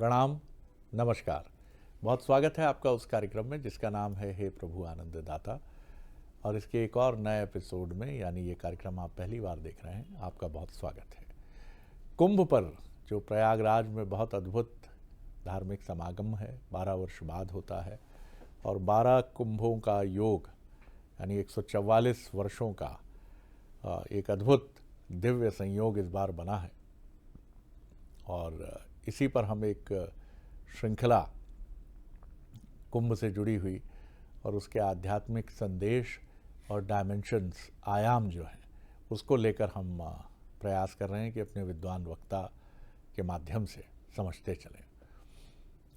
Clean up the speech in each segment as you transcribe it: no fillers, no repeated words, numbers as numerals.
प्रणाम, नमस्कार। बहुत स्वागत है आपका उस कार्यक्रम में जिसका नाम है हे प्रभु आनंद दाता। और इसके एक और नए एपिसोड में, यानी ये कार्यक्रम आप पहली बार देख रहे हैं, आपका बहुत स्वागत है। कुंभ पर जो प्रयागराज में बहुत अद्भुत धार्मिक समागम है, 12 वर्ष बाद होता है और 12 कुंभों का योग यानी 144 वर्षों का एक अद्भुत दिव्य संयोग इस बार बना है। और इसी पर हम एक श्रृंखला कुंभ से जुड़ी हुई और उसके आध्यात्मिक संदेश और डायमेंशंस, आयाम जो हैं, उसको लेकर हम प्रयास कर रहे हैं कि अपने विद्वान वक्ता के माध्यम से समझते चलें।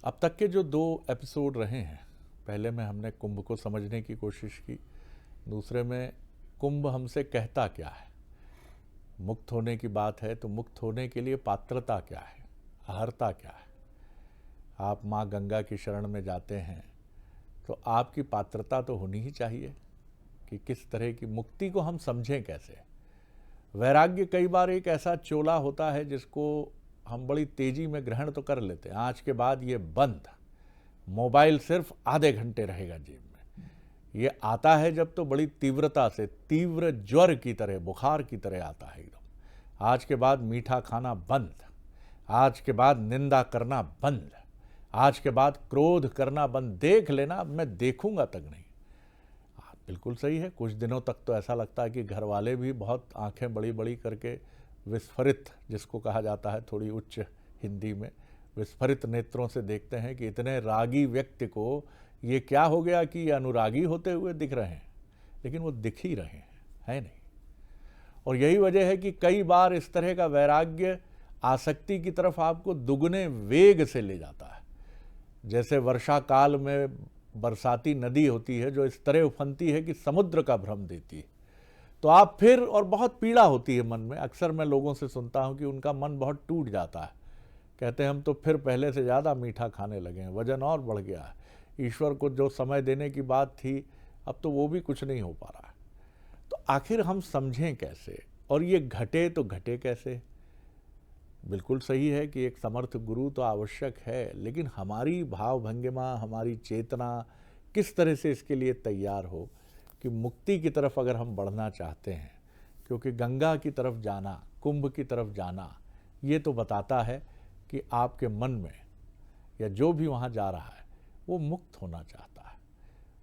अब तक के जो 2 एपिसोड रहे हैं, पहले में हमने कुंभ को समझने की कोशिश की, दूसरे में कुंभ हमसे कहता क्या है। मुक्त होने की बात है तो मुक्त होने के लिए पात्रता क्या है, अर्हता क्या है। आप माँ गंगा की शरण में जाते हैं तो आपकी पात्रता तो होनी ही चाहिए कि किस तरह की मुक्ति को हम समझें कैसे। वैराग्य कई बार एक ऐसा चोला होता है जिसको हम बड़ी तेजी में ग्रहण तो कर लेते हैं, आज के बाद ये बंद, मोबाइल सिर्फ आधे घंटे रहेगा जेब में। ये आता है जब तो बड़ी तीव्रता से, तीव्र ज्वर की तरह, बुखार की तरह आता है एकदम। आज के बाद मीठा खाना बंद, आज के बाद निंदा करना बंद, आज के बाद क्रोध करना बंद। देख लेना, अब मैं देखूंगा तक नहीं। बिल्कुल सही है। कुछ दिनों तक तो ऐसा लगता है कि घर वाले भी बहुत आंखें बड़ी बड़ी करके विस्फारित, जिसको कहा जाता है थोड़ी उच्च हिंदी में, विस्फारित नेत्रों से देखते हैं कि इतने रागी व्यक्ति को ये क्या हो गया कि ये अनुरागी होते हुए दिख रहे हैं। लेकिन वो दिख ही रहे हैं, है नहीं। और यही वजह है कि कई बार इस तरह का वैराग्य आसक्ति की तरफ आपको दुगने वेग से ले जाता है। जैसे वर्षा काल में बरसाती नदी होती है जो इस तरह उफनती है कि समुद्र का भ्रम देती है, तो आप फिर, और बहुत पीड़ा होती है मन में। अक्सर मैं लोगों से सुनता हूं कि उनका मन बहुत टूट जाता है, कहते हैं हम तो फिर पहले से ज़्यादा मीठा खाने लगे हैं, वजन और बढ़ गया है, ईश्वर को जो समय देने की बात थी अब तो वो भी कुछ नहीं हो पा रहा है। तो आखिर हम समझें कैसे, और ये घटे तो घटे कैसे। बिल्कुल सही है कि एक समर्थ गुरु तो आवश्यक है, लेकिन हमारी भाव भंगिमा, हमारी चेतना किस तरह से इसके लिए तैयार हो कि मुक्ति की तरफ अगर हम बढ़ना चाहते हैं। क्योंकि गंगा की तरफ जाना, कुंभ की तरफ जाना, ये तो बताता है कि आपके मन में या जो भी वहाँ जा रहा है वो मुक्त होना चाहता है।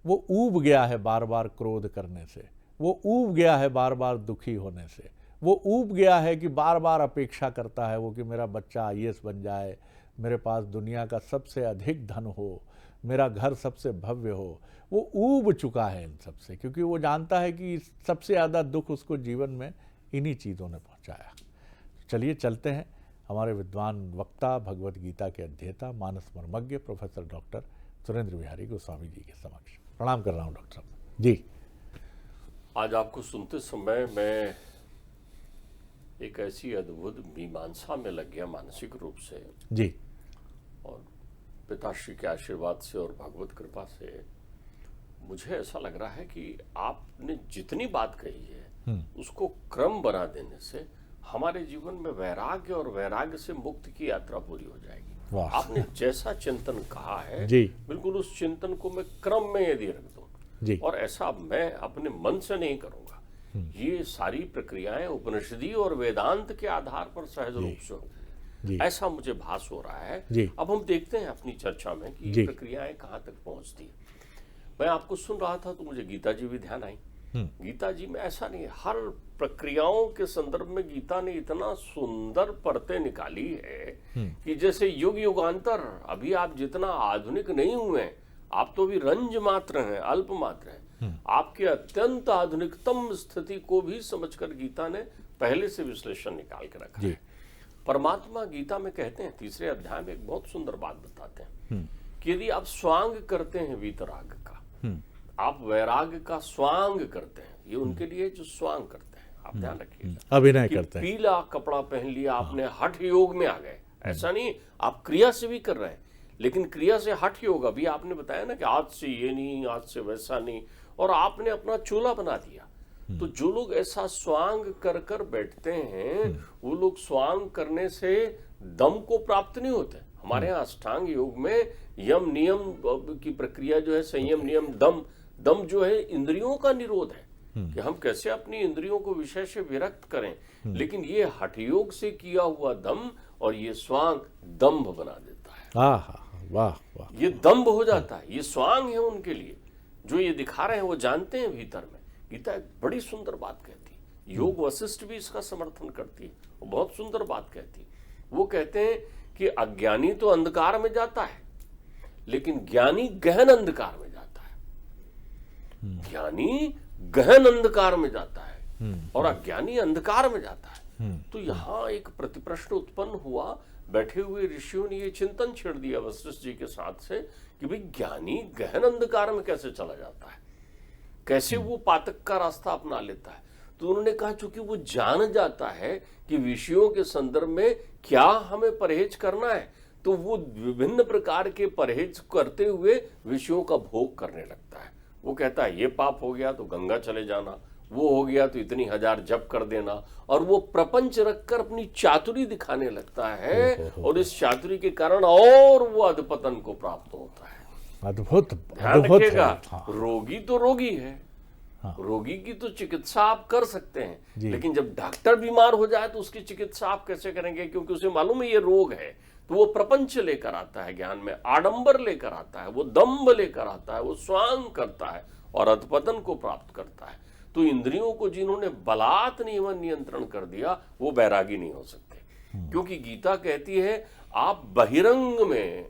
वो ऊब गया है बार बार क्रोध करने से, वो ऊब गया है बार बार दुखी होने से, वो ऊब गया है कि बार बार अपेक्षा करता है वो कि मेरा बच्चा आईएएस बन जाए, मेरे पास दुनिया का सबसे अधिक धन हो, मेरा घर सबसे भव्य हो। वो ऊब चुका है इन सब से, क्योंकि वो जानता है कि सबसे ज़्यादा दुख उसको जीवन में इन्हीं चीज़ों ने पहुंचाया। चलिए चलते हैं हमारे विद्वान वक्ता, भगवत गीता के अध्येता, मानस मर्मज्ञ प्रोफेसर डॉक्टर सुरेंद्र बिहारी गोस्वामी जी के समक्ष। प्रणाम कर रहा हूँ डॉक्टर साहब जी। आज आपको सुनते समय मैं एक ऐसी अद्भुत मीमांसा में लग गया मानसिक रूप से जी। और पिताश्री के आशीर्वाद से और भगवत कृपा से मुझे ऐसा लग रहा है कि आपने जितनी बात कही है उसको क्रम बना देने से हमारे जीवन में वैराग्य और वैराग्य से मुक्ति की यात्रा पूरी हो जाएगी। आपने जैसा चिंतन कहा है जी, बिल्कुल उस चिंतन को मैं क्रम में यदि रख दूं जी, और ऐसा मैं अपने मन से नहीं करूंगा, ये सारी प्रक्रियाएं उपनिषदी और वेदांत के आधार पर सहज रूप से होंगी, ऐसा मुझे भास हो रहा है। अब हम देखते हैं अपनी चर्चा में कि ये प्रक्रियाएं कहाँ तक पहुंचती है। मैं आपको सुन रहा था तो मुझे गीता जी भी ध्यान आई। गीता जी में ऐसा नहीं है, हर प्रक्रियाओं के संदर्भ में गीता ने इतना सुंदर परतें निकाली है कि जैसे युग युगांतर, अभी आप जितना आधुनिक नहीं हुए, आप तो भी रंज मात्र हैं, अल्प मात्र हैं, आपके अत्यंत आधुनिकतम स्थिति को भी समझकर गीता ने पहले से विश्लेषण निकाल के रखा है। परमात्मा गीता में कहते हैं, 3रे अध्याय में एक बहुत सुंदर बात बताते हैं कि यदि आप स्वांग करते हैं वीतराग का, आप वैराग्य का स्वांग करते हैं, ये उनके लिए जो स्वांग करते हैं, आप ध्यान रखिएगा, अभिनय करते हैं। पीला कपड़ा पहन लिया आपने, हठ योग में आ गए, ऐसा नहीं, आप क्रिया से भी कर रहे हैं, लेकिन क्रिया से हठ योग, अभी आपने बताया ना कि आज से ये नहीं, आज से वैसा नहीं, और आपने अपना चोला बना दिया। तो जो लोग ऐसा स्वांग कर कर बैठते हैं वो लोग स्वांग करने से दम को प्राप्त नहीं होते। हमारे यहाँ अष्टांग योग में यम नियम की प्रक्रिया जो है, संयम नियम दम, दम जो है इंद्रियों का निरोध है कि हम कैसे अपनी इंद्रियों को विषय से विरक्त करें। लेकिन ये हठ योग से किया हुआ दम और ये स्वांग दंभ बना देता है। वाह वाह, ये दंभ हो जाता है। ये स्वांग है उनके लिए, जो ये दिखा रहे हैं वो जानते हैं भीतर में। गीता एक बड़ी सुंदर बात कहती है, योग वशिष्ठ भी इसका समर्थन करती है, वो बहुत सुंदर बात कहती है। वो कहते हैं कि अज्ञानी तो अंधकार में जाता है, लेकिन ज्ञानी गहन अंधकार में जाता है। ज्ञानी गहन अंधकार में जाता है और अज्ञानी अंधकार में जाता है। तो यहाँ एक प्रतिप्रश्न उत्पन्न हुआ। बैठे हुए ऋषियों ने ये चिंतन छेड़ दिया वशिष्ठ जी के साथ से कि भाई ज्ञानी गहन अंधकार में कैसे चला जाता है, कैसे वो पातक का रास्ता अपना लेता है। तो उन्होंने कहा चूंकि वो जान जाता है कि विषयों के संदर्भ में क्या हमें परहेज करना है, तो वो विभिन्न प्रकार के परहेज करते हुए विषयों का भोग करने लगता है। वो कहता है ये पाप हो गया तो गंगा चले जाना, वो हो गया तो इतनी हजार जप कर देना, और वो प्रपंच रखकर अपनी चातुरी दिखाने लगता है। और इस चातुरी के कारण और वो अधपतन को प्राप्त होता है। अद्भुत, ध्यान रखिएगा, रोगी तो रोगी है, रोगी की तो चिकित्सा आप कर सकते हैं, लेकिन जब डॉक्टर बीमार हो जाए तो उसकी चिकित्सा आप कैसे करेंगे? क्योंकि उसे मालूम है ये रोग है। तो वो प्रपंच लेकर आता है, ज्ञान में आडंबर लेकर आता है, वो दंभ लेकर आता है, वो स्वांग करता है और अधपतन को प्राप्त करता है। तो इंद्रियों को जिन्होंने बलात् नियंत्रण कर दिया वो बैरागी नहीं हो सकते, क्योंकि गीता कहती है आप बहिरंग में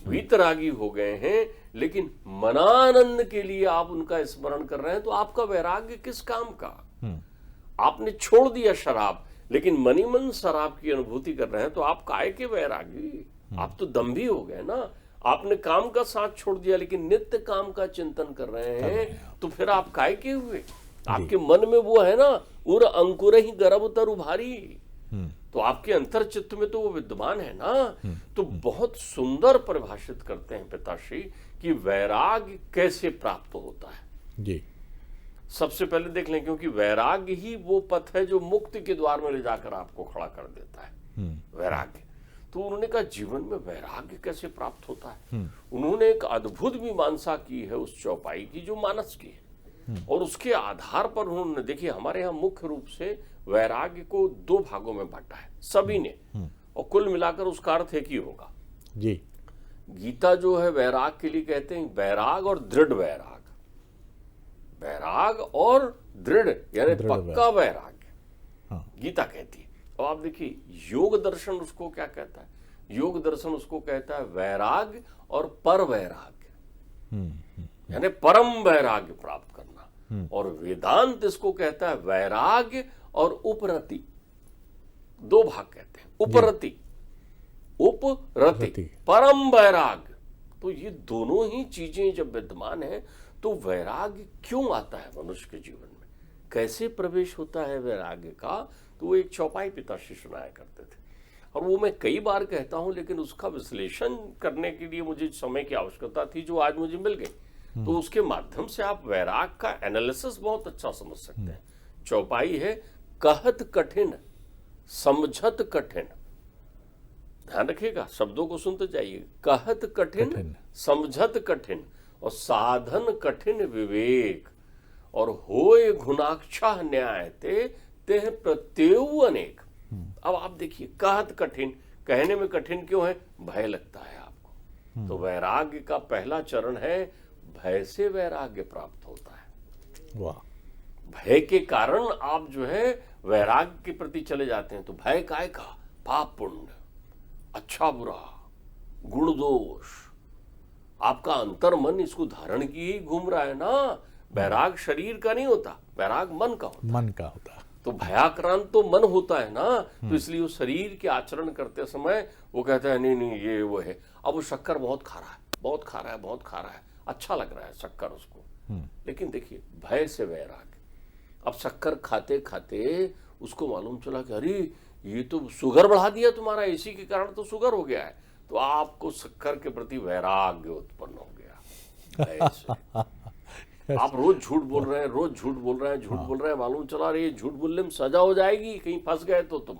वीतरागी हो गए हैं, लेकिन मनानंद के लिए आप उनका स्मरण कर रहे हैं। तो आपका वैराग्य किस काम का? आपने छोड़ दिया शराब, लेकिन मनी मन शराब की अनुभूति कर रहे हैं, तो आप काय के वैरागी? आप तो दंभी हो गए ना। आपने काम का साथ छोड़ दिया, लेकिन नित्य काम का चिंतन कर रहे हैं, तो फिर आप काय के हुए? आपके मन में वो है ना, उर अंकुर ही गर्भ तरु भारी, तो आपके अंतर चित्त में तो वो विद्यमान है ना। तो बहुत सुंदर परिभाषित करते हैं पिताश्री कि वैराग्य कैसे प्राप्त होता है जी। सबसे पहले देख लें, क्योंकि वैराग्य ही वो पथ है जो मुक्ति के द्वार में ले जाकर आपको खड़ा कर देता है, वैराग्य। तो उन्होंने कहा जीवन में वैराग्य कैसे प्राप्त होता है। उन्होंने एक अद्भुत मीमांसा की है उस चौपाई की जो मानस की है, और उसके आधार पर उन्होंने, देखिए हमारे यहाँ मुख्य रूप से वैराग्य को दो भागों में बांटा है सभी ने, और कुल मिलाकर उसका अर्थ एक ही होगा जी। गीता जो है वैराग के लिए कहते हैं वैराग और दृढ़ वैराग, वैराग और दृढ़ यानी पक्का वैराग्य गीता कहती है। और आप देखिए योग दर्शन उसको क्या कहता है? योग दर्शन उसको कहता है वैराग्य और पर वैराग्य, यानी परम वैराग्य प्राप्त करना। और वेदांत इसको कहता है वैराग्य और उपरति, दो भाग कहते हैं, उपरति उपरति परम वैराग्य। तो ये दोनों ही चीजें जब विद्यमान है तो वैराग्य क्यों आता है मनुष्य के जीवन में, कैसे प्रवेश होता है वैराग्य का? तो वो एक चौपाई पिताश्री सुनाया करते थे, और वो मैं कई बार कहता हूं, लेकिन उसका विश्लेषण करने के लिए मुझे समय की आवश्यकता थी जो आज मुझे मिल गई। तो उसके माध्यम से आप वैराग का एनालिसिस बहुत अच्छा समझ सकते हैं। चौपाई है कहत कठिन समझत कठिन, ध्यान रखिएगा, शब्दों को सुनते जाइए। कहत कठिन समझत कठिन और साधन कठिन विवेक, और होए घुनाक्षा न्याय ते प्रत्येव अनेक। अब आप देखिए कहत कठिन, कहने में कठिन क्यों है? भय लगता है आपको। तो वैराग्य का पहला चरण है भय से वैराग्य प्राप्त होता है। वाह। भय के कारण आप जो है वैराग्य के प्रति चले जाते हैं। तो भय काय का? पाप पुण्य, अच्छा बुरा, गुण दोष, आपका अंतर मन इसको धारण किए ही घूम रहा है ना। वैराग शरीर का नहीं होता, वैराग मन का होता, मन का होता। तो भयाक्रांत तो मन होता है ना, तो इसलिए वो शरीर के आचरण करते समय वो कहता है नहीं नहीं ये वो है। अब वो शक्कर बहुत खा रहा है, बहुत खा रहा है, बहुत खा रहा है, अच्छा लग रहा है शक्कर उसको, लेकिन देखिए भय से वैराग। अब शक्कर खाते खाते उसको मालूम चला कि अरे ये तो शुगर बढ़ा दिया तुम्हारा, इसी के कारण तो शुगर हो गया है। तो आपको शक्कर के प्रति वैराग्य उत्पन्न हो गया भय से। आप रोज झूठ बोल रहे हैं, रोज झूठ बोल रहे हैं, झूठ बोल रहे हैं, मालूम चला रही है झूठ बोलने में सजा हो जाएगी, कहीं फंस गए तो तुम।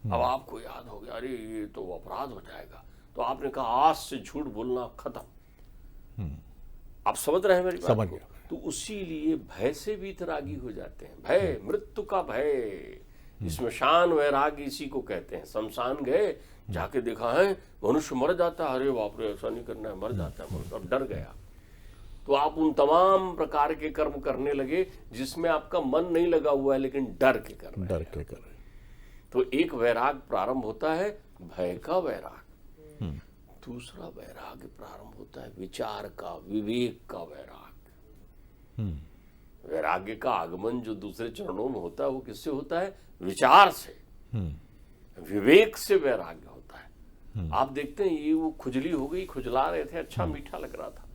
अब आपको याद हो गया अरे ये तो अपराध हो जाएगा, तो तो आपने कहा आज से झूठ बोलना खत्म। आप समझ रहे हैं मेरी बात समझ को? गया। तो उसी लिए भय से वीतरागी हो जाते हैं। भय, मृत्यु का भय, श्मशान वैराग्य इसी को कहते हैं। शमशान गए, जाके देखा है मनुष्य मर जाता है, अरे बाप रे ऐसा नहीं करना है, मर जाता है, अब डर गया। तो आप उन तमाम प्रकार के कर्म करने लगे जिसमें आपका मन नहीं लगा हुआ है, लेकिन डर के कर रहे हैं। डर के कर रहे। तो एक वैराग प्रारंभ होता है भय का वैराग, दूसरा वैराग प्रारंभ होता है विचार का, विवेक का वैराग। वैराग्य का आगमन जो दूसरे चरणों में होता है वो किससे होता है? विचार से, विवेक से वैराग्य होता है। आप देखते हैं ये वो खुजली हो गई, खुजला रहे थे, अच्छा मीठा लग रहा था।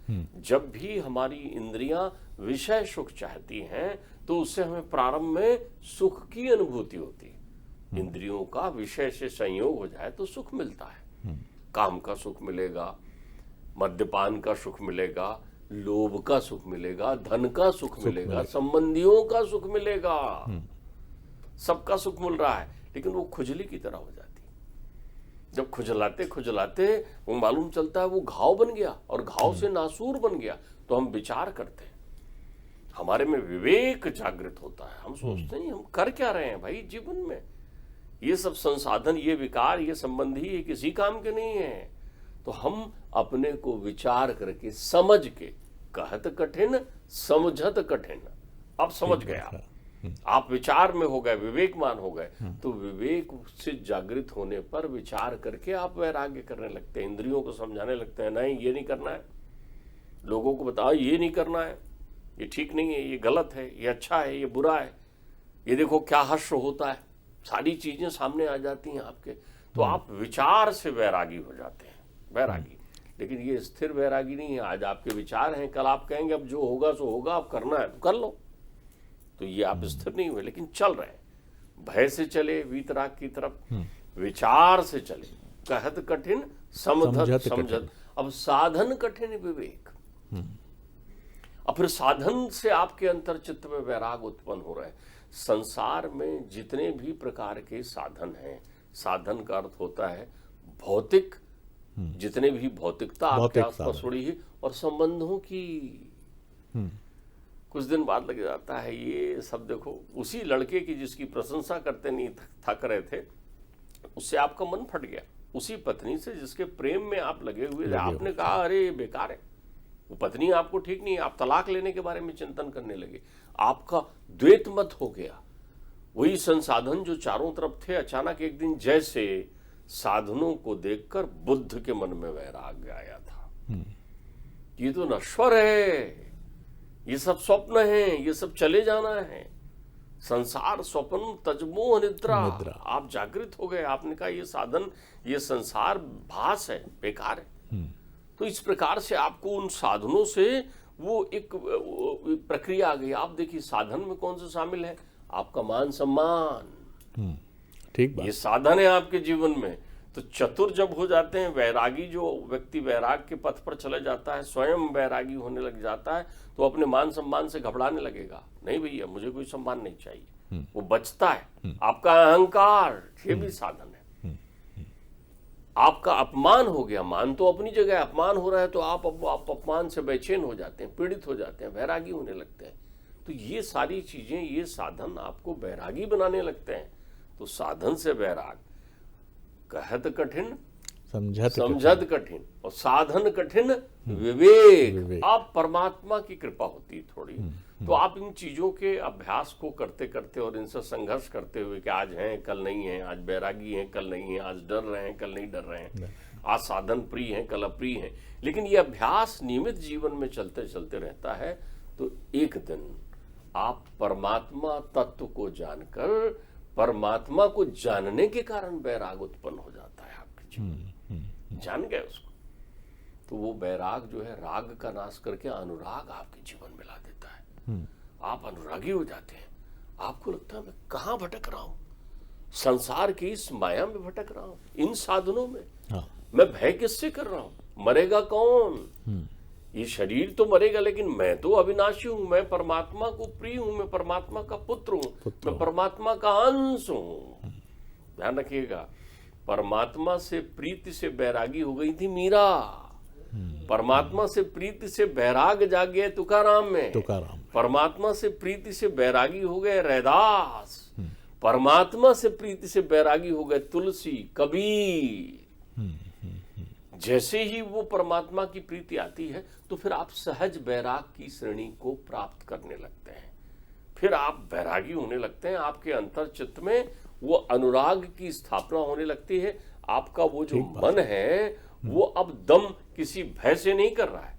जब भी हमारी इंद्रियां विषय सुख चाहती हैं तो उससे हमें प्रारंभ में सुख की अनुभूति होती है। इंद्रियों का विषय से संयोग हो जाए तो सुख मिलता है। काम का सुख मिलेगा, मद्यपान का सुख मिलेगा, लोभ का सुख मिलेगा, धन का सुख मिलेगा, संबंधियों का सुख मिलेगा, सबका सुख मिल रहा है, लेकिन वो खुजली की तरह हो जाती है। जब खुजलाते खुजलाते वो मालूम चलता है वो घाव बन गया और घाव से नासूर बन गया, तो हम विचार करते हैं, हमारे में विवेक जागृत होता है। हम सोचते हैं हम कर क्या रहे हैं भाई जीवन में, ये सब संसाधन, ये विकार, ये संबंधी, ये किसी काम के नहीं है। तो हम अपने को विचार करके समझ के, कहत कठिन समझत कठिन, अब समझ गया, आप विचार में हो गए, विवेकमान हो गए, तो विवेक से जागृत होने पर विचार करके आप वैराग्य करने लगते हैं। इंद्रियों को समझाने लगते हैं, नहीं ये नहीं करना है, लोगों को बताओ ये नहीं करना है, ये ठीक नहीं है, ये गलत है, ये अच्छा है, ये बुरा है, ये देखो क्या हर्ष होता है, सारी चीजें सामने आ जाती हैं आपके। तो आप विचार से वैरागी हो जाते हैं, वैरागी। लेकिन ये स्थिर वैरागी नहीं है। आज आपके विचार हैं, कल आप कहेंगे अब जो होगा सो होगा, अब करना है तो कर लो। तो ये आप स्थिर नहीं हुए, लेकिन चल रहे हैं। भय से चले वीतराग की तरफ, विचार से चले, कहत कठिन समझत। अब साधन कठिन विवेक। अब फिर साधन से आपके अंतर चित्त में वैराग उत्पन्न हो रहा है। संसार में जितने भी प्रकार के साधन हैं, साधन का अर्थ होता है भौतिक, जितने भी भौतिकता आपके आसपास उड़ी है, और संबंधों की कुछ दिन बाद लग जाता है ये सब। देखो उसी लड़के की जिसकी प्रशंसा करते नहीं थक रहे थे, उससे आपका मन फट गया। उसी पत्नी से जिसके प्रेम में आप लगे हुए थे, आपने कहा अरे बेकार है वो पत्नी, आपको ठीक नहीं है, आप तलाक लेने के बारे में चिंतन करने लगे, आपका द्वैत मत हो गया। वही संसाधन जो चारों तरफ थे, अचानक एक दिन जैसे साधनों को देखकर बुद्ध के मन में वैराग्य आया था, ये तो नश्वर है, ये सब स्वप्न है, ये सब चले जाना है, संसार स्वप्न तजमोह निद्रा। आप जागृत हो गए, आपने कहा ये साधन, ये संसार भास है, बेकार है। तो इस प्रकार से आपको उन साधनों से वो एक प्रक्रिया आ गई। आप देखिए साधन में कौन सा शामिल है? आपका मान सम्मान, ठीक बात। ये साधन है आपके जीवन में। तो चतुर जब हो जाते हैं, वैरागी जो व्यक्ति वैराग के पथ पर चले जाता है, स्वयं वैरागी होने लग जाता है, तो अपने मान सम्मान से घबराने लगेगा, नहीं भैया मुझे कोई सम्मान नहीं चाहिए, वो बचता है। आपका अहंकार, ये भी साधन है। आपका अपमान हो गया, मान तो अपनी जगह, अपमान हो रहा है तो आप अपमान से बेचैन हो जाते हैं, पीड़ित हो जाते हैं, वैरागी होने लगते हैं। तो ये सारी चीजें, ये साधन आपको वैरागी बनाने लगते हैं। तो साधन से वैराग, कहत कठिन समझत कठिन, और साधन कठिन विवेक। आप परमात्मा की कृपा होती है थोड़ी, तो आप इन चीजों के अभ्यास को करते करते और इनसे संघर्ष करते हुए कि आज हैं कल नहीं है, आज बैरागी हैं कल नहीं है, आज डर रहे हैं कल नहीं डर रहे हैं, आज साधन प्रिय हैं कल अप्रिय हैं, लेकिन ये अभ्यास नियमित जीवन में चलते चलते रहता है, तो एक दिन आप परमात्मा तत्व को जानकर, परमात्मा को जानने के कारण वैराग उत्पन्न हो जाता है आपके जीवन में। जान गए उसको, तो वो वैराग जो है राग का नाश करके अनुराग आपके जीवन में ला देता है। आप अनुरागी हो जाते हैं, आपको लगता है मैं कहाँ भटक रहा हूं, संसार की इस माया में भटक रहा हूं, इन साधनों में। मैं भय किससे कर रहा हूं? मरेगा कौन? ये शरीर तो मरेगा, लेकिन मैं तो अविनाशी हूं, मैं परमात्मा को प्रिय हूं, मैं परमात्मा का पुत्र हूं, मैं परमात्मा का अंश हूं। ध्यान रखिएगा, परमात्मा से प्रीति से बैरागी हो गई थी मीरा। परमात्मा से प्रीति से बैराग जाग गए तुकाराम में। परमात्मा से प्रीति से बैरागी हो गए रैदास। परमात्मा से प्रीति से बैरागी हो गए तुलसी, कबीर। जैसे ही वो परमात्मा की प्रीति आती है तो फिर आप सहज बैराग की श्रेणी को प्राप्त करने लगते हैं। फिर आप बैरागी होने लगते हैं। आपके अंतर चित्त में वो अनुराग की स्थापना होने लगती है। आपका वो जो मन है वो अब दम किसी भय से नहीं कर रहा है,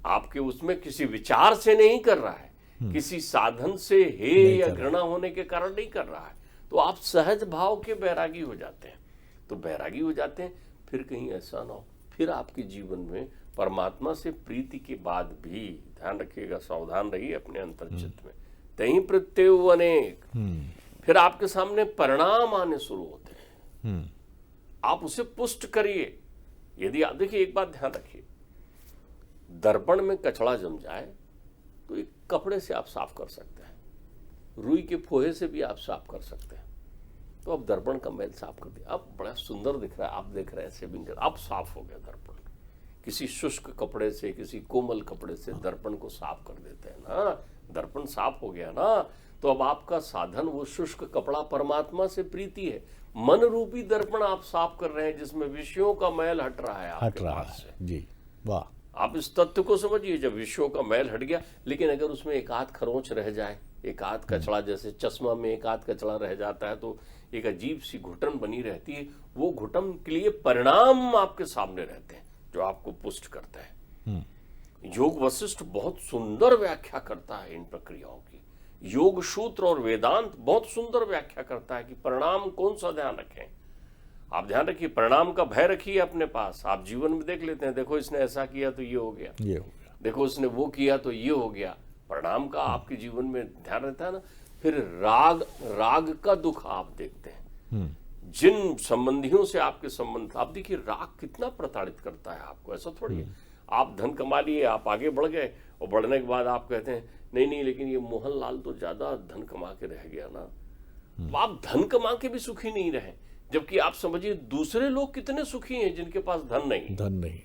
आपके उसमें किसी विचार से नहीं कर रहा है, किसी साधन से हे या घृणा होने के कारण नहीं कर रहा है। तो आप सहज भाव के बैरागी हो जाते हैं। तो बैरागी हो जाते हैं। फिर कहीं ऐसा ना हो फिर आपके जीवन में परमात्मा से प्रीति के बाद भी, ध्यान रखिएगा, सावधान रहिए अपने अंतर्चित्त में, तहीं प्रत्यय अनेक। फिर आपके सामने परिणाम आने शुरू होते हैं। आप उसे पुष्ट करिए। यदि आप देखिए, एक बात ध्यान रखिए, दर्पण में कचड़ा जम जाए तो एक कपड़े से आप साफ कर सकते हैं, रुई के फोहे से भी आप साफ कर सकते हैं। तो अब दर्पण का मैल साफ कर दिया, अब बड़ा सुंदर दिख रहा है, आप देख रहे हैं सेविंग कर, अब साफ हो गया दर्पण। किसी शुष्क कपड़े से, किसी कोमल कपड़े से दर्पण को साफ कर देते हैं ना, दर्पण साफ हो गया ना। तो अब आपका साधन वो शुष्क कपड़ा परमात्मा से प्रीति है। मन रूपी दर्पण आप साफ कर रहे हैं जिसमें विषयों का मैल हट रहा है आपके पास से। जी वाह। आप इस तथ्य को समझिए, जब विषयों का मैल हट गया, लेकिन अगर उसमें एक आध खरोंच रह जाए, एक आध कचड़ा, जैसे चश्मा में एक आध कचड़ा रह जाता है तो एक अजीब सी घुटन बनी रहती है। वो घुटन के लिए परिणाम आपके सामने रहते हैं जो आपको पुष्ट करते हैं। योग वशिष्ठ बहुत सुंदर व्याख्या करता है इन प्रक्रियाओं की। योग सूत्र और वेदांत बहुत सुंदर व्याख्या करता है कि परिणाम कौन सा ध्यान रखें। आप ध्यान रखिए, परिणाम का भय रखिए अपने पास। आप जीवन में देख लेते हैं, देखो इसने ऐसा किया तो ये हो गया, देखो इसने वो किया तो ये हो गया। परिणाम का आपके जीवन में ध्यान रहता है ना। फिर राग का दुख आप देखते हैं। जिन संबंधियों से आपके संबंध, आप देखिए राग कितना प्रताड़ित करता है आपको। ऐसा थोड़ी है आप धन कमा लिए, आप आगे बढ़ गए और बढ़ने के बाद आप कहते हैं नहीं लेकिन ये मोहनलाल तो ज्यादा धन कमा के रह गया ना। तो आप धन कमा के भी सुखी नहीं रहे, जबकि आप समझिए दूसरे लोग कितने सुखी हैं जिनके पास धन नहीं।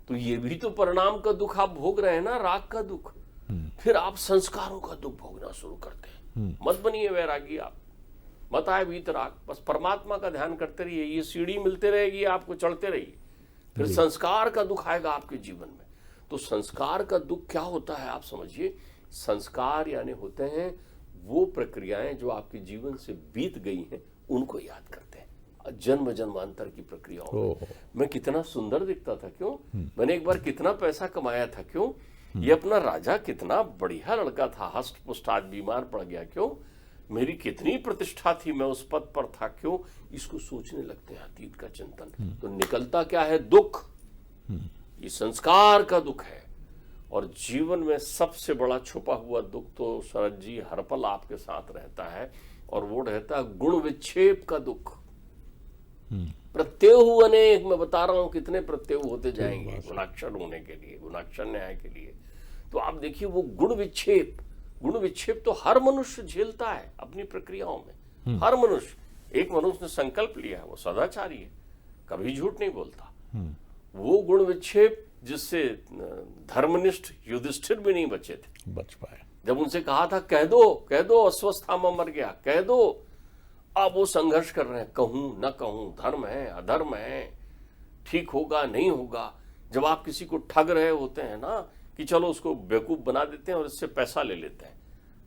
तो ये भी तो परिणाम का दुख आप भोग रहे हैं ना, राग का दुख। फिर आप संस्कारों का दुख भोगना शुरू करते हैं। मत बनिए वैरागी, आप मत आए वीतराग, बस परमात्मा का ध्यान करते रहिए। ये सीढ़ी मिलते रहेगी आपको, चढ़ते रहिए। फिर संस्कार का दुख आएगा आपके जीवन में। तो संस्कार का दुख क्या होता है आप समझिए। संस्कार यानी होते हैं वो प्रक्रियाएं जो आपके जीवन से बीत गई हैं, उनको याद करते हैं। जन्म जन्मांतर की प्रक्रियाओं में मैं कितना सुंदर दिखता था, क्यों, मैंने एक बार कितना पैसा कमाया था, क्यों, ये अपना राजा कितना बढ़िया लड़का था, हष्ट पुष्ट, आज बीमार पड़ गया, क्यों, मेरी कितनी प्रतिष्ठा थी, मैं उस पद पर था, क्यों। इसको सोचने लगते हैं, अतीत का चिंतन। तो निकलता क्या है, दुख। ये संस्कार का दुख है। और जीवन में सबसे बड़ा छुपा हुआ दुख तो शरद जी हर पल आपके साथ रहता है, और वो रहता है गुण विक्षेप का दुख। प्रत्यय अनेक, मैं बता रहा हूं कितने प्रत्यय होते जाएंगे गुणाक्षर होने के लिए, गुणाक्षर न्याय के लिए। तो आप देखिए वो गुण विक्षेप तो हर मनुष्य झेलता है अपनी प्रक्रियाओं में। हर मनुष्य, एक मनुष्य ने संकल्प लिया है, वो सदाचारी है, कभी झूठ नहीं बोलता। वो गुण विक्षेप जिससे धर्मनिष्ठ युधिष्ठिर भी नहीं बचे थे, बच पाए। जब उनसे कहा था कह दो अस्वस्थामा मर गया, कह दो, अब वो संघर्ष कर रहे हैं, कहूं न कहूं, धर्म है अधर्म है, ठीक होगा नहीं होगा। जब आप किसी को ठग रहे होते हैं ना कि चलो उसको बेवकूफ बना देते हैं और इससे पैसा ले लेते हैं,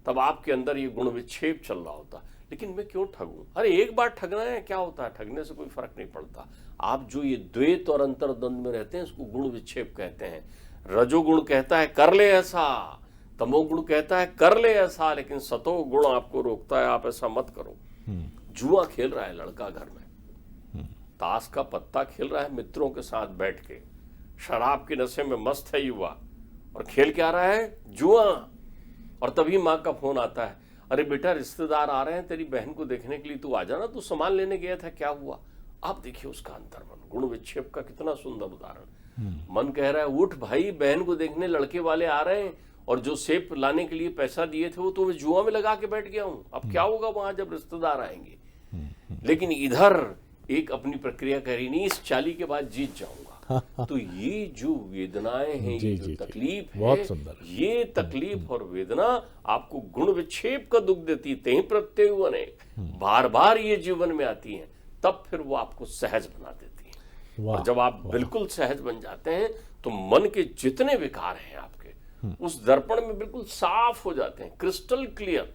तब आपके अंदर ये गुण विक्षेप चल रहा होता। लेकिन मैं क्यों ठगूं, अरे एक बार ठगना है, क्या होता है, ठगने से कोई फर्क नहीं पड़ता। आप जो ये द्वैत और अंतर्द्वंद में रहते हैं इसको गुण विक्षेप कहते हैं। रजोगुण कहता है कर ले ऐसा, तमोगुण कहता है कर ले ऐसा, लेकिन सतोगुण आपको रोकता है आप ऐसा मत करो। जुआ खेल रहा है लड़का घर में, ताश का पत्ता खेल रहा है मित्रों के साथ बैठ के, शराब के नशे में मस्त है युवा, और खेल क्या रहा है, जुआ। और तभी माँ का फोन आता है, अरे बेटा रिश्तेदार आ रहे हैं तेरी बहन को देखने के लिए, तू आ जाना, तू सामान लेने गया था, क्या हुआ। आप देखिए उसका अंतर्मन, गुण विक्षेप का कितना सुंदर उदाहरण। मन कह रहा है उठ भाई, बहन को देखने लड़के वाले आ रहे हैं, और जो सेब लाने के लिए पैसा दिए थे वो तो मैं जुआ में लगा के बैठ गया हूं, अब क्या होगा वहां जब रिश्तेदार आएंगे। लेकिन इधर एक अपनी प्रक्रिया करी, नहीं इस चाली के बाद जीत जाऊंगा। तो ये जो वेदनाएं हैं, ये जो तकलीफ है, बहुत सुंदर, ये तकलीफ और वेदना आपको गुण विक्षेप का दुख देती है। तेहि प्रत्यय अनेक, बार बार ये जीवन में आती हैं, तब फिर वो आपको सहज बना देती है। और जब आप बिल्कुल सहज बन जाते हैं तो मन के जितने विकार हैं आपके उस दर्पण में बिल्कुल साफ हो जाते हैं, क्रिस्टल क्लियर।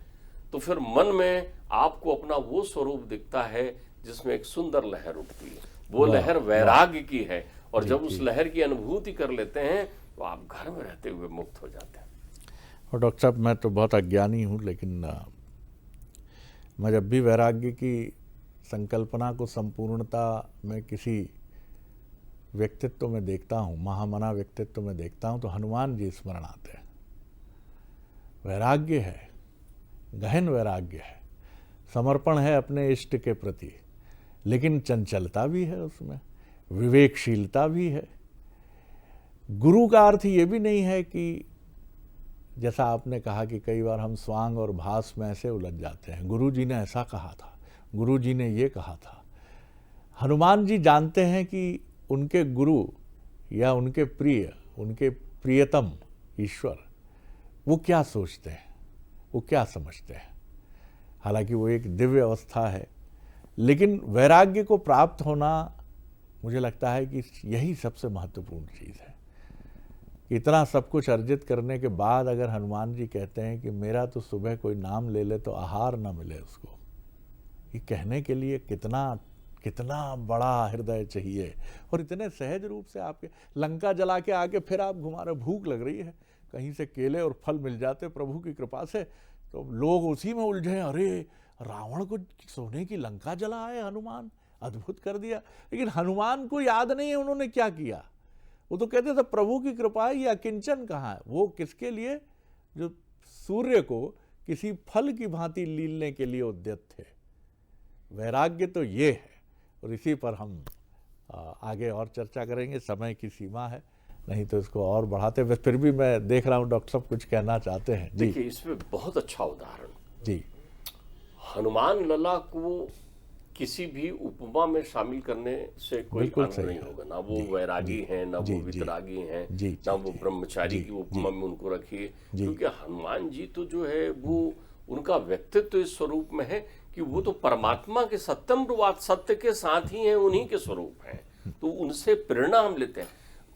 तो फिर मन में आपको अपना वो स्वरूप दिखता है जिसमें एक सुंदर लहर उठती है, वो लहर वैराग्य की है। और जब उस लहर की अनुभूति कर लेते हैं तो आप घर में रहते हुए मुक्त हो जाते हैं। और डॉक्टर साहब, मैं तो बहुत अज्ञानी हूँ, लेकिन मैं जब भी वैराग्य की संकल्पना को संपूर्णता में किसी व्यक्तित्व में देखता हूँ, महामना व्यक्तित्व में देखता हूँ, तो हनुमान जी स्मरण आते हैं। वैराग्य है, गहन वैराग्य है, समर्पण है अपने इष्ट के प्रति, लेकिन चंचलता भी है उसमें, विवेकशीलता भी है। गुरु का अर्थ ये भी नहीं है कि जैसा आपने कहा कि कई बार हम स्वांग और भास में ऐसे उलझ जाते हैं, गुरु जी ने ऐसा कहा था, गुरु जी ने ये कहा था। हनुमान जी जानते हैं कि उनके गुरु या उनके प्रिय, उनके प्रियतम ईश्वर वो क्या सोचते हैं, वो क्या समझते हैं। हालांकि वो एक दिव्य अवस्था है, लेकिन वैराग्य को प्राप्त होना मुझे लगता है कि यही सबसे महत्वपूर्ण चीज़ है। इतना सब कुछ अर्जित करने के बाद अगर हनुमान जी कहते हैं कि मेरा तो सुबह कोई नाम ले ले तो आहार ना मिले उसको, ये कहने के लिए कितना कितना बड़ा हृदय चाहिए। और इतने सहज रूप से आपके लंका जला के आके फिर आप घुमा रहे, भूख लग रही है, कहीं से केले और फल मिल जाते प्रभु की कृपा से, तो लोग उसी में उलझे, अरे रावण को सोने की लंका जला है हनुमान, अद्भुत कर दिया। लेकिन हनुमान को याद नहीं है उन्होंने क्या किया। वो तो कहते थे प्रभु की कृपा है, ये अकिंचन कहाँ है। वो किसके लिए? जो सूर्य को किसी फल की भांति लीलने के लिए उद्यत थे। वैराग्य तो ये है, और इसी पर हम आगे और चर्चा करेंगे, समय की सीमा है, नहीं तो इसको और बढ़ाते हुए। फिर भी मैं देख रहा हूँ डॉक्टर साहब कुछ कहना चाहते हैं। जी देखिए, इसमें बहुत अच्छा उदाहरण, जी, हनुमान लला को किसी भी उपमा में शामिल करने से कोई अर्थ नहीं होगा। ना वो वैरागी हैं, ना वो वितरागी हैं, ना वो ब्रह्मचारी की उपमा में उनको रखिए, क्योंकि हनुमान जी तो जो है वो उनका व्यक्तित्व इस स्वरूप में है कि वो तो परमात्मा के सत्यम रूपात सत्य के साथ ही हैं, उन्हीं के स्वरूप हैं। तो उनसे प्रेरणा हम लेते हैं।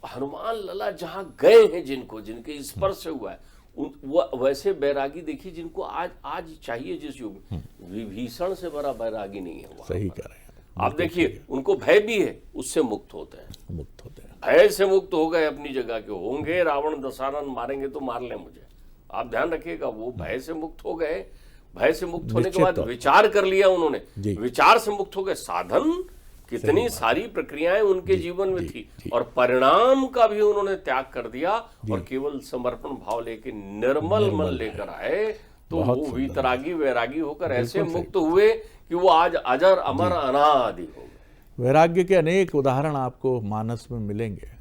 हनुमान लला जहाँ गए हैं, जिनके स्पर्श से हुआ है, वैसे बैरागी देखिए जिनको आज चाहिए जिस युग में, विभीषण से बड़ा बैरागी नहीं है। सही कह रहे हैं आप देखिए, उनको भय भी है, उससे मुक्त होते हैं, भय से मुक्त हो गए अपनी जगह के। होंगे रावण दशहरा मारेंगे तो मार ले मुझे, आप ध्यान रखिएगा। वो भय से मुक्त हो गए, भय से मुक्त होने के बाद विचार कर लिया उन्होंने, विचार से मुक्त हो गए। साधन कितनी सारी प्रक्रियाएं उनके जीवन में थी, और परिणाम का भी उन्होंने त्याग कर दिया और केवल समर्पण भाव लेके निर्मल मन लेकर आए। तो वो वितरागी वैरागी होकर ऐसे मुक्त हुए कि वो आज अजर अमर अनादि हो गए। वैराग्य के अनेक उदाहरण आपको मानस में मिलेंगे।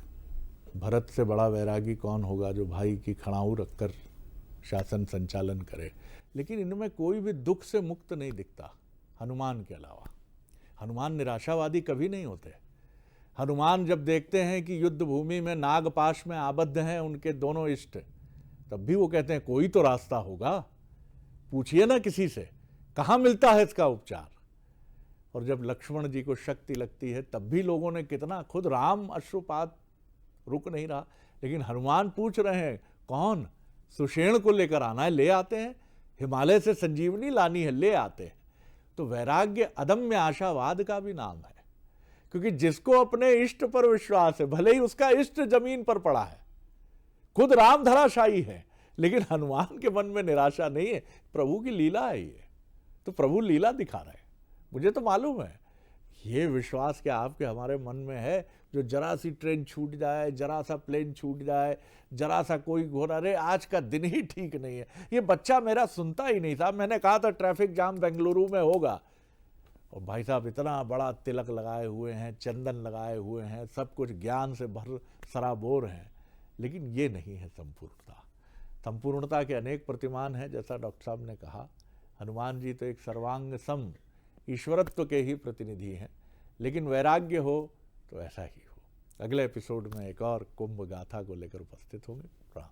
भरत से बड़ा वैरागी कौन होगा जो भाई की खड़ाऊ रखकर शासन संचालन करे। लेकिन इनमें कोई भी दुख से मुक्त नहीं दिखता हनुमान के अलावा। हनुमान निराशावादी कभी नहीं होते। हनुमान जब देखते हैं कि युद्ध भूमि में नागपाश में आबद्ध हैं उनके दोनों इष्ट, तब भी वो कहते हैं कोई तो रास्ता होगा, पूछिए ना किसी से कहाँ मिलता है इसका उपचार। और जब लक्ष्मण जी को शक्ति लगती है तब भी लोगों ने कितना, खुद राम अश्रुपात रुक नहीं रहा, लेकिन हनुमान पूछ रहे हैं कौन, सुषेण को लेकर आना है, ले आते हैं, हिमालय से संजीवनी लानी है, ले आते हैं। तो वैराग्य अदम्य आशावाद का भी नाम है, क्योंकि जिसको अपने इष्ट पर विश्वास है, भले ही उसका इष्ट जमीन पर पड़ा है, खुद राम धराशायी है, लेकिन हनुमान के मन में निराशा नहीं है। प्रभु की लीला है ये, तो प्रभु लीला दिखा रहे हैं। मुझे तो मालूम है ये विश्वास क्या आपके हमारे मन में है, जो जरा सी ट्रेन छूट जाए, जरा सा प्लेन छूट जाए, जरा सा कोई घोड़ा, अरे आज का दिन ही ठीक नहीं है। ये बच्चा मेरा सुनता ही नहीं था, मैंने कहा था ट्रैफिक जाम बेंगलुरु में होगा, और भाई साहब इतना बड़ा तिलक लगाए हुए हैं, चंदन लगाए हुए हैं, सब कुछ ज्ञान से भर सराबोर हैं, लेकिन ये नहीं है संपूर्णता। संपूर्णता के अनेक प्रतिमान हैं, जैसा डॉक्टर साहब ने कहा। हनुमान जी तो एक सर्वांग सम ईश्वरत्व के ही प्रतिनिधि हैं, लेकिन वैराग्य हो तो ऐसा ही हो। अगले एपिसोड में एक और कुंभ गाथा को लेकर उपस्थित होंगे। प्रणाम।